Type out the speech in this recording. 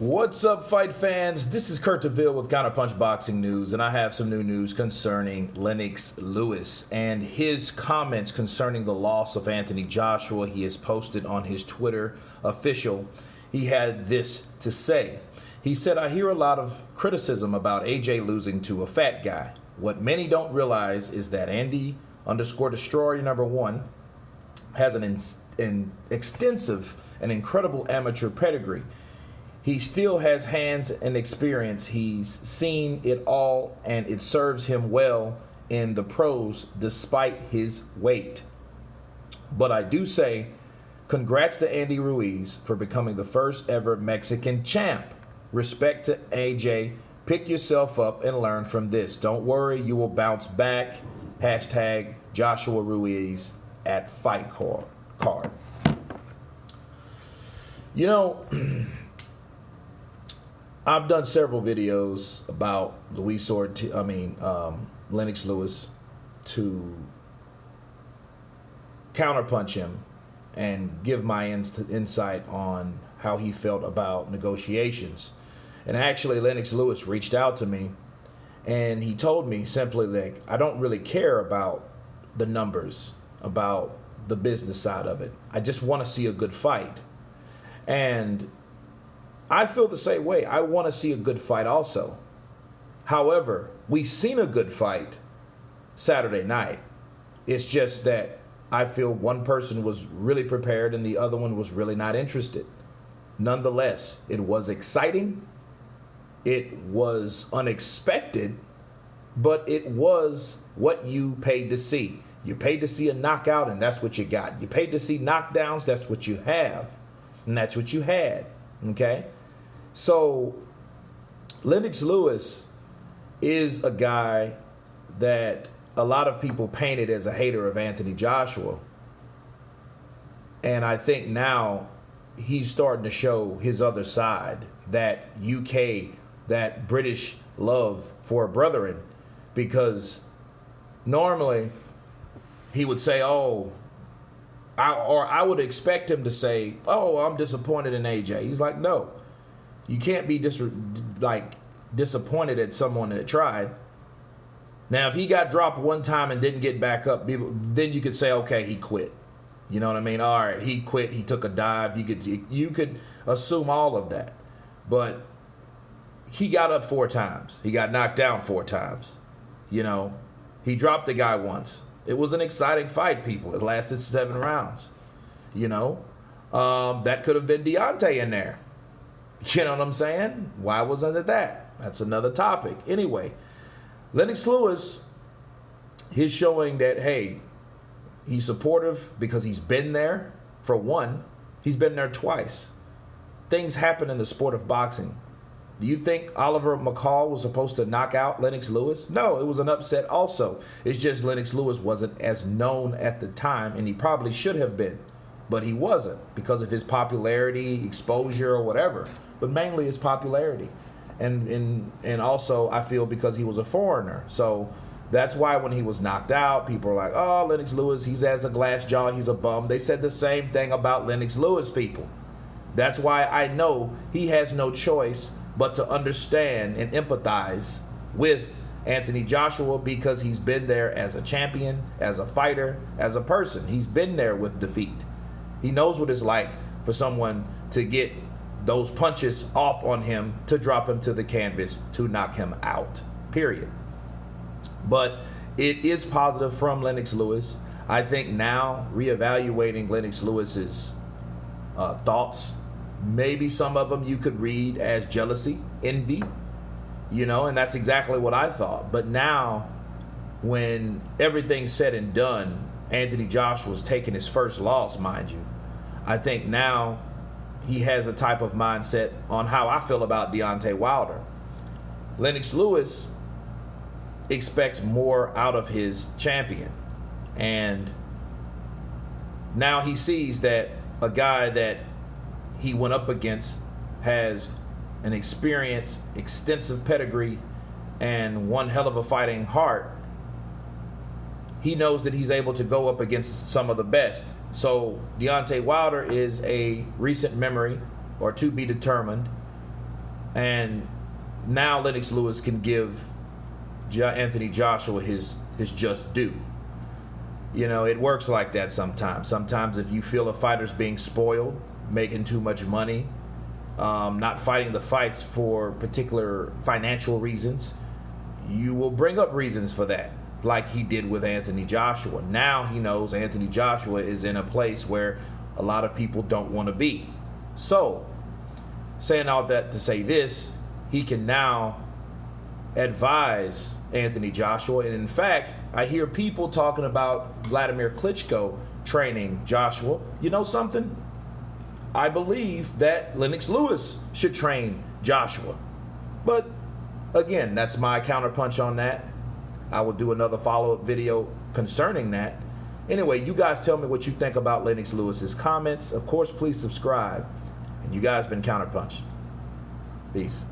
What's up, fight fans? This is Kurt DeVille with Counterpunch Boxing News, and I have some new news concerning Lennox Lewis and his comments concerning the loss of Anthony Joshua. He has posted on his Twitter official. He had this to say. He said, "I hear a lot of criticism about AJ losing to a fat guy. What many don't realize is that Andy_Destroyer #1 has an extensive and incredible amateur pedigree. He still has hands and experience. He's seen it all, and it serves him well in the pros despite his weight. But I do say, congrats to Andy Ruiz for becoming the first ever Mexican champ. Respect to AJ. Pick yourself up and learn from this. Don't worry, you will bounce back. Hashtag Joshua Ruiz at Fight Card." You know, I've done several videos about Lennox Lewis to counterpunch him and give my insight on how he felt about negotiations. And actually, Lennox Lewis reached out to me, and he told me simply that I don't really care about the numbers, about the business side of it. I just want to see a good fight. And I feel the same way. I want to see a good fight also. However, we seen a good fight Saturday night. It's just that I feel one person was really prepared and the other one was really not interested. Nonetheless, it was exciting. It was unexpected, but it was what you paid to see. You paid to see a knockout, and that's what you got. You paid to see knockdowns, that's what you have. And that's what you had, okay? So Lennox Lewis is a guy that a lot of people painted as a hater of Anthony Joshua. And I think now he's starting to show his other side, that UK, that British love for brethren. Because normally he would say, I would expect him to say, I'm disappointed in AJ. He's like, no. You can't be disappointed at someone that tried. Now, if he got dropped one time and didn't get back up, then you could say, okay, he quit. You know what I mean? All right, he quit. He took a dive. You could assume all of that. But he got up 4 times. He got knocked down 4 times. You know, he dropped the guy once. It was an exciting fight, people. It lasted 7 rounds. You know, that could have been Deontay in there. You know what I'm saying? Why wasn't it that? That's another topic. Anyway, Lennox Lewis is showing that, hey, he's supportive because he's been there. For one, he's been there twice. Things happen in the sport of boxing. Do you think Oliver McCall was supposed to knock out Lennox Lewis? No, it was an upset also. It's just Lennox Lewis wasn't as known at the time, and he probably should have been. But he wasn't because of his popularity, exposure, or whatever. But mainly his popularity. And also, I feel because he was a foreigner. So that's why when he was knocked out, people were like, oh, Lennox Lewis, he has a glass jaw, he's a bum. They said the same thing about Lennox Lewis, people. That's why I know he has no choice but to understand and empathize with Anthony Joshua, because he's been there as a champion, as a fighter, as a person. He's been there with defeat. He knows what it's like for someone to get those punches off on him, to drop him to the canvas, to knock him out, period. But it is positive from Lennox Lewis. I think now, reevaluating Lennox Lewis's thoughts, maybe some of them you could read as jealousy, envy, you know, and that's exactly what I thought. But now, when everything's said and done, Anthony Joshua's taking his first loss, mind you. I think now he has a type of mindset on how I feel about Deontay Wilder. Lennox Lewis expects more out of his champion. And now he sees that a guy that he went up against has an experience, extensive pedigree, and one hell of a fighting heart. He knows that he's able to go up against some of the best. So Deontay Wilder is a recent memory, or to be determined. And now Lennox Lewis can give Anthony Joshua his just due. You know, it works like that sometimes. Sometimes if you feel a fighter's being spoiled, making too much money, not fighting the fights for particular financial reasons, you will bring up reasons for that, like he did with Anthony Joshua. Now he knows Anthony Joshua is in a place where a lot of people don't want to be. So, saying all that to say this, he can now advise Anthony Joshua. And in fact, I hear people talking about Vladimir Klitschko training Joshua. You know something? I believe that Lennox Lewis should train Joshua. But again, that's my counterpunch on that. I will do another follow-up video concerning that. Anyway, you guys tell me what you think about Lennox Lewis's comments. Of course, please subscribe. And you guys been Counterpunch. Peace.